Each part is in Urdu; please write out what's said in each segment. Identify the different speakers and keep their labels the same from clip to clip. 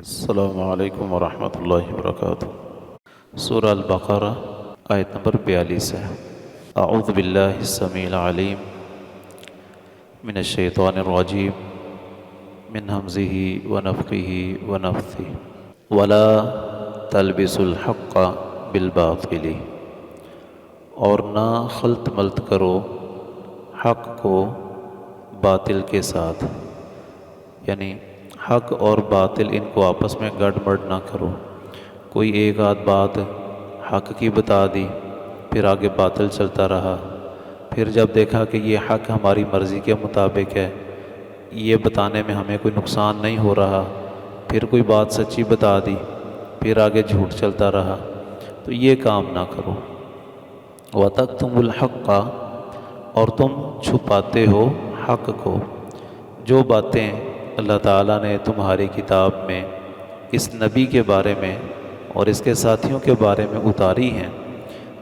Speaker 1: السلام علیکم ورحمۃ اللہ وبرکاتہ۔ سورہ البقرہ آیت نمبر 42 ہے۔ اعوذ باللہ السمیع العلیم من الشیطان الرجیم من ہمزہ ونفخہ ونفثہ ولا تلبسوا الحق بالباطل، اور نہ خلط ملط کرو حق کو باطل کے ساتھ، یعنی حق اور باطل ان کو آپس میں گڑ مڑ نہ کرو۔ کوئی ایک آدھ بات حق کی بتا دی، پھر آگے باطل چلتا رہا، پھر جب دیکھا کہ یہ حق ہماری مرضی کے مطابق ہے، یہ بتانے میں ہمیں کوئی نقصان نہیں ہو رہا، پھر کوئی بات سچی بتا دی، پھر آگے جھوٹ چلتا رہا، تو یہ کام نہ کرو۔ وَتَكْتُمُوا الْحَقَّ، اور تم چھپاتے ہو حق کو۔ جو باتیں اللہ تعالیٰ نے تمہاری کتاب میں اس نبی کے بارے میں اور اس کے ساتھیوں کے بارے میں اتاری ہیں،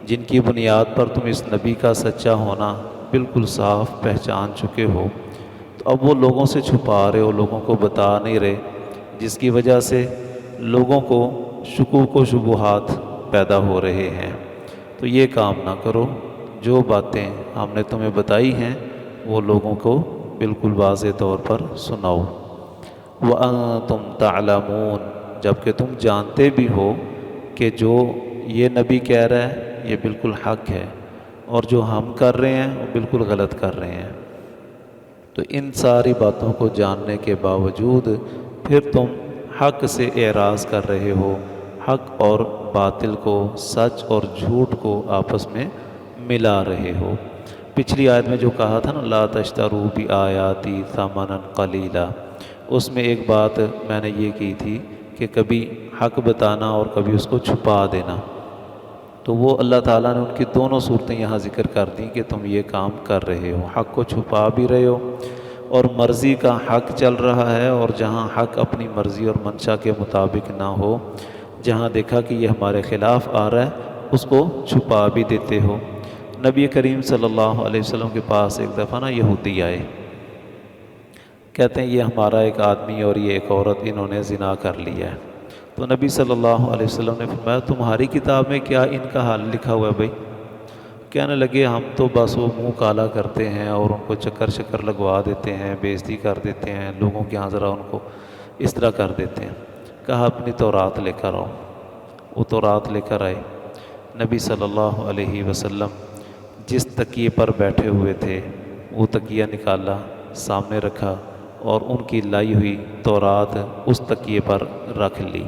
Speaker 1: جن کی بنیاد پر تم اس نبی کا سچا ہونا بالکل صاف پہچان چکے ہو، تو اب وہ لوگوں سے چھپا رہے ہو، لوگوں کو بتا نہیں رہے، جس کی وجہ سے لوگوں کو شکوک و شبہات پیدا ہو رہے ہیں۔ تو یہ کام نہ کرو، جو باتیں ہم نے تمہیں بتائی ہیں وہ لوگوں کو بالکل واضح طور پر سناؤ۔ وَأَنْتُمْ تَعْلَمُونَ، جبکہ تم جانتے بھی ہو کہ جو یہ نبی کہہ رہا ہے یہ بالکل حق ہے، اور جو ہم کر رہے ہیں وہ بالکل غلط کر رہے ہیں۔ تو ان ساری باتوں کو جاننے کے باوجود پھر تم حق سے اعراض کر رہے ہو، حق اور باطل کو، سچ اور جھوٹ کو آپس میں ملا رہے ہو۔ پچھلی آیت میں جو کہا تھا نا، لا تشتروا بآیاتی ثمنا قلیلا، اس میں ایک بات میں نے یہ کی تھی کہ کبھی حق بتانا اور کبھی اس کو چھپا دینا، تو وہ اللہ تعالیٰ نے ان کی دونوں صورتیں یہاں ذکر کر دیں کہ تم یہ کام کر رہے ہو، حق کو چھپا بھی رہے ہو، اور مرضی کا حق چل رہا ہے، اور جہاں حق اپنی مرضی اور منشا کے مطابق نہ ہو، جہاں دیکھا کہ یہ ہمارے خلاف آ رہا ہے، اس کو چھپا بھی دیتے ہو۔ نبی کریم صلی اللہ علیہ وسلم کے پاس ایک دفعہ نا یہودی آئے، کہتے ہیں یہ ہمارا ایک آدمی اور یہ ایک عورت انہوں نے زنا کر لیا ہے۔ تو نبی صلی اللہ علیہ وسلم نے فرمایا تمہاری کتاب میں کیا ان کا حال لکھا ہوا ہے بھائی؟ کہنے لگے ہم تو بس وہ منہ کالا کرتے ہیں اور ان کو چکر شکر لگوا دیتے ہیں، بے عزتی کر دیتے ہیں، لوگوں کے ہاں ذرا ان کو اس طرح کر دیتے ہیں۔ کہا اپنی تورات لے کر آؤ۔ وہ تورات لے کر آئے۔ نبی صلی اللہ علیہ وسلم جس تکیے پر بیٹھے ہوئے تھے وہ تکیہ نکالا، سامنے رکھا، اور ان کی لائی ہوئی تورات اس تکیے پر رکھ لی،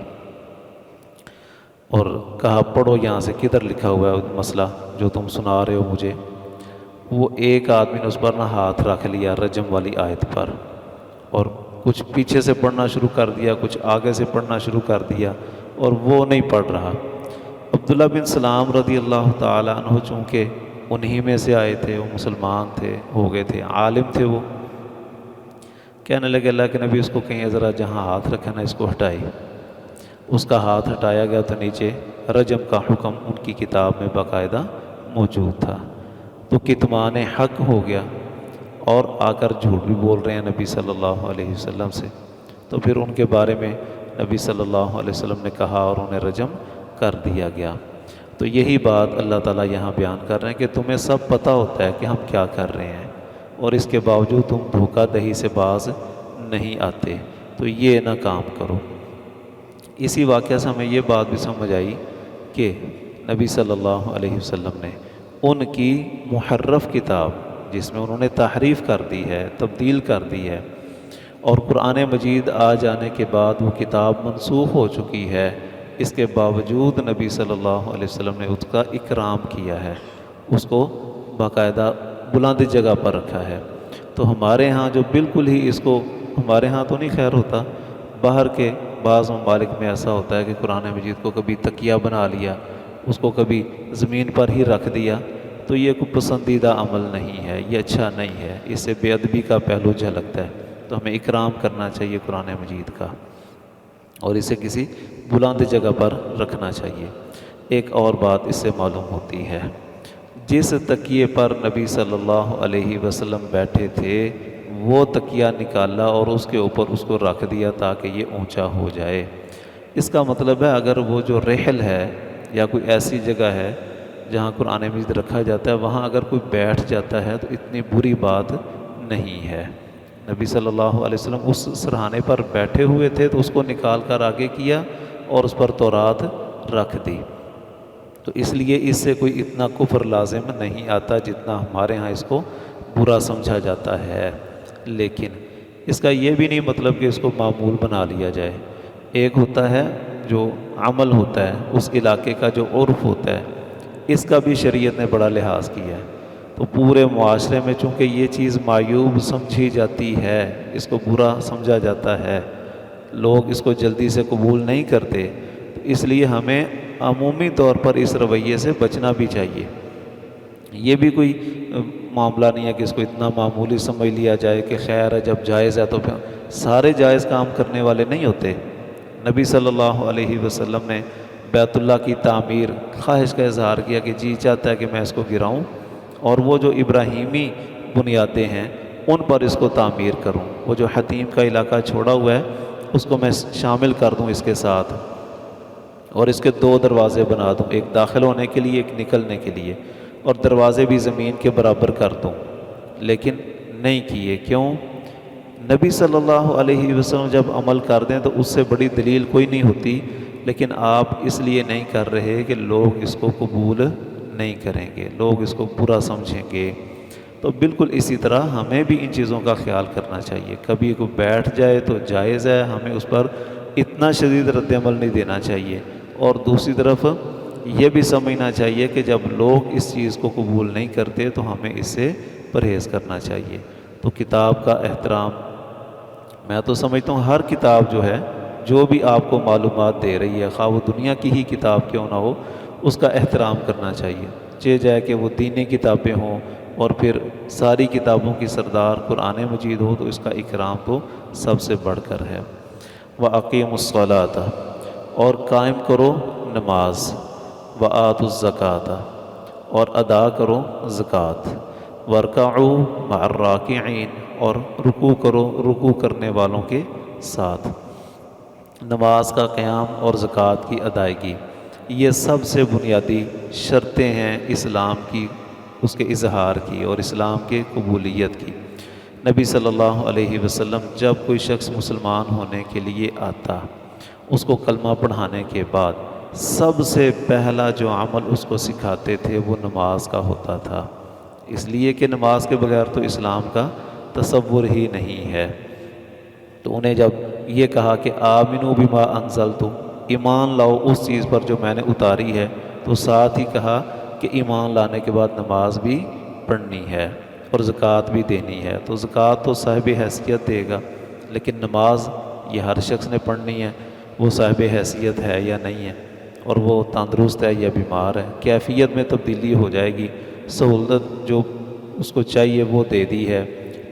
Speaker 1: اور کہا پڑھو یہاں سے کدھر لکھا ہوا ہے مسئلہ جو تم سنا رہے ہو مجھے۔ وہ ایک آدمی نے اس پر نہ ہاتھ رکھ لیا رجم والی آیت پر، اور کچھ پیچھے سے پڑھنا شروع کر دیا، کچھ آگے سے پڑھنا شروع کر دیا، اور وہ نہیں پڑھ رہا۔ عبداللہ بن سلام رضی اللہ تعالیٰ عنہ چونکہ انہی میں سے آئے تھے، وہ مسلمان تھے، ہو گئے تھے، عالم تھے، وہ کہنے لگے اللہ کے نبی اس کو کہیں ذرا جہاں ہاتھ رکھا نا اس کو ہٹائی۔ اس کا ہاتھ ہٹایا گیا تو نیچے رجم کا حکم ان کی کتاب میں باقاعدہ موجود تھا۔ تو کتمان حق ہو گیا، اور آ کر جھوٹ بھی بول رہے ہیں نبی صلی اللہ علیہ وسلم سے، تو پھر ان کے بارے میں نبی صلی اللہ علیہ وسلم نے کہا اور انہیں رجم کر دیا گیا۔ تو یہی بات اللہ تعالیٰ یہاں بیان کر رہے ہیں کہ تمہیں سب پتہ ہوتا ہے کہ ہم کیا کر رہے ہیں، اور اس کے باوجود تم دھوکہ دہی سے باز نہیں آتے، تو یہ نہ کام کرو۔ اسی واقعہ سے ہمیں یہ بات بھی سمجھ آئی کہ نبی صلی اللہ علیہ وسلم نے ان کی محرف کتاب، جس میں انہوں نے تحریف کر دی ہے، تبدیل کر دی ہے، اور قرآن مجید آ جانے کے بعد وہ کتاب منسوخ ہو چکی ہے، اس کے باوجود نبی صلی اللہ علیہ وسلم نے اس کا اکرام کیا ہے، اس کو باقاعدہ بلند جگہ پر رکھا ہے۔ تو ہمارے ہاں جو بالکل ہی اس کو، ہمارے ہاں تو نہیں خیر ہوتا، باہر کے بعض ممالک میں ایسا ہوتا ہے کہ قرآن مجید کو کبھی تکیہ بنا لیا، اس کو کبھی زمین پر ہی رکھ دیا، تو یہ کوئی پسندیدہ عمل نہیں ہے، یہ اچھا نہیں ہے، اس سے بے ادبی کا پہلو جھلکتا ہے۔ تو ہمیں اکرام کرنا چاہیے قرآن مجید کا، اور اسے کسی بلند جگہ پر رکھنا چاہیے۔ ایک اور بات اس سے معلوم ہوتی ہے، جس تکیے پر نبی صلی اللہ علیہ وسلم بیٹھے تھے وہ تکیہ نکالا اور اس کے اوپر اس کو رکھ دیا تاکہ یہ اونچا ہو جائے۔ اس کا مطلب ہے اگر وہ جو رحل ہے یا کوئی ایسی جگہ ہے جہاں قرآن مجید رکھا جاتا ہے، وہاں اگر کوئی بیٹھ جاتا ہے تو اتنی بری بات نہیں ہے۔ نبی صلی اللہ علیہ وسلم اس سرہانے پر بیٹھے ہوئے تھے تو اس کو نکال کر آگے کیا اور اس پر تورات رکھ دی، تو اس لیے اس سے کوئی اتنا کفر لازم نہیں آتا جتنا ہمارے ہاں اس کو برا سمجھا جاتا ہے۔ لیکن اس کا یہ بھی نہیں مطلب کہ اس کو معمول بنا لیا جائے۔ ایک ہوتا ہے جو عمل ہوتا ہے، اس علاقے کا جو عرف ہوتا ہے، اس کا بھی شریعت نے بڑا لحاظ کیا ہے۔ تو پورے معاشرے میں چونکہ یہ چیز معیوب سمجھی جاتی ہے، اس کو برا سمجھا جاتا ہے، لوگ اس کو جلدی سے قبول نہیں کرتے، تو اس لیے ہمیں عمومی طور پر اس رویے سے بچنا بھی چاہیے۔ یہ بھی کوئی معاملہ نہیں ہے کہ اس کو اتنا معمولی سمجھ لیا جائے کہ خیر ہے، جب جائز ہے تو پھر سارے جائز کام کرنے والے نہیں ہوتے۔ نبی صلی اللہ علیہ وسلم نے بیت اللہ کی تعمیر خواہش کا اظہار کیا کہ جی چاہتا ہے کہ میں اس کو گراؤں اور وہ جو ابراہیمی بنیادیں ہیں ان پر اس کو تعمیر کروں، وہ جو حتیم کا علاقہ چھوڑا ہوا ہے اس کو میں شامل کر دوں اس کے ساتھ، اور اس کے 2 دروازے بنا دوں، ایک داخل ہونے کے لیے، ایک نکلنے کے لیے، اور دروازے بھی زمین کے برابر کر دوں۔ لیکن نہیں کیے، کیوں؟ نبی صلی اللہ علیہ وسلم جب عمل کر دیں تو اس سے بڑی دلیل کوئی نہیں ہوتی، لیکن آپ اس لیے نہیں کر رہے کہ لوگ اس کو قبول نہیں کریں گے، لوگ اس کو برا سمجھیں گے۔ تو بالکل اسی طرح ہمیں بھی ان چیزوں کا خیال کرنا چاہیے۔ کبھی کوئی بیٹھ جائے تو جائز ہے، ہمیں اس پر اتنا شدید رد عمل نہیں دینا چاہیے، اور دوسری طرف یہ بھی سمجھنا چاہیے کہ جب لوگ اس چیز کو قبول نہیں کرتے تو ہمیں اس سے پرہیز کرنا چاہیے۔ تو کتاب کا احترام، میں تو سمجھتا ہوں ہر کتاب جو ہے، جو بھی آپ کو معلومات دے رہی ہے، خواہ وہ دنیا کی ہی کتاب کیوں نہ ہو، اس کا احترام کرنا چاہیے، چاہے جائے کہ وہ دینی کتابیں ہوں اور پھر ساری کتابوں کی سردار قرآن مجید ہو، تو اس کا اکرام تو سب سے بڑھ کر ہے۔ وَأَقِيمُوا الصَّلَاةَ، اور قائم کرو نماز، وَآتُوا الزَّكَاةَ، اور ادا کرو زکوٰۃ، وَارْكَعُوا مَعَ الرَّاكِعِينَ، اور رکوع کرو رکوع کرنے والوں کے ساتھ۔ نماز کا قیام اور زکوٰۃ کی ادائیگی، یہ سب سے بنیادی شرطیں ہیں اسلام کی، اس کے اظہار کی اور اسلام کے قبولیت کی۔ نبی صلی اللہ علیہ وسلم جب کوئی شخص مسلمان ہونے کے لیے آتا، اس کو کلمہ پڑھانے کے بعد سب سے پہلا جو عمل اس کو سکھاتے تھے وہ نماز کا ہوتا تھا، اس لیے کہ نماز کے بغیر تو اسلام کا تصور ہی نہیں ہے۔ تو انہیں جب یہ کہا کہ آمنوا بما انزلت، ایمان لاؤ اس چیز پر جو میں نے اتاری ہے، تو ساتھ ہی کہا کہ ایمان لانے کے بعد نماز بھی پڑھنی ہے اور زکوٰۃ بھی دینی ہے۔ تو زکوٰۃ تو صاحب حیثیت دے گا، لیکن نماز یہ ہر شخص نے پڑھنی ہے، وہ صاحب حیثیت ہے یا نہیں ہے، اور وہ تندرست ہے یا بیمار ہے، کیفیت میں تبدیلی ہو جائے گی۔ سہولت جو اس کو چاہیے وہ دے دی ہے،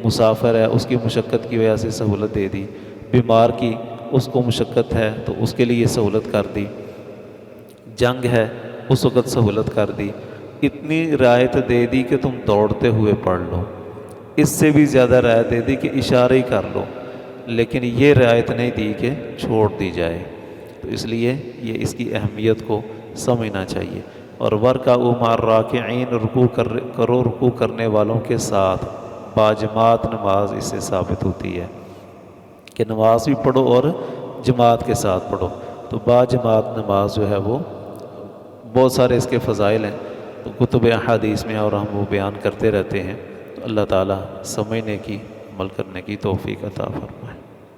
Speaker 1: مسافر ہے اس کی مشقت کی وجہ سے سہولت دے دی، بیمار کی اس کو مشقت ہے تو اس کے لیے سہولت کر دی، جنگ ہے اس وقت سہولت کر دی، اتنی رعایت دے دی کہ تم دوڑتے ہوئے پڑھ لو، اس سے بھی زیادہ رعایت دے دی کہ اشارے ہی کر لو، لیکن یہ رعایت نہیں دی کہ چھوڑ دی جائے۔ تو اس لیے یہ اس کی اہمیت کو سمجھنا چاہیے۔ اور وَارْكَعُوا مَعَ الرَّاكِعِينَ، رکوع کرو رکوع کرنے والوں کے ساتھ، باجماعت نماز اس سے ثابت ہوتی ہے کہ نماز بھی پڑھو اور جماعت کے ساتھ پڑھو۔ تو باجماعت نماز جو ہے وہ بہت سارے اس کے فضائل ہیں، تو کتب احادیث میں اور ہم وہ بیان کرتے رہتے ہیں۔ تو اللہ تعالیٰ سمجھنے کی، عمل کرنے کی توفیق عطا فرمائے۔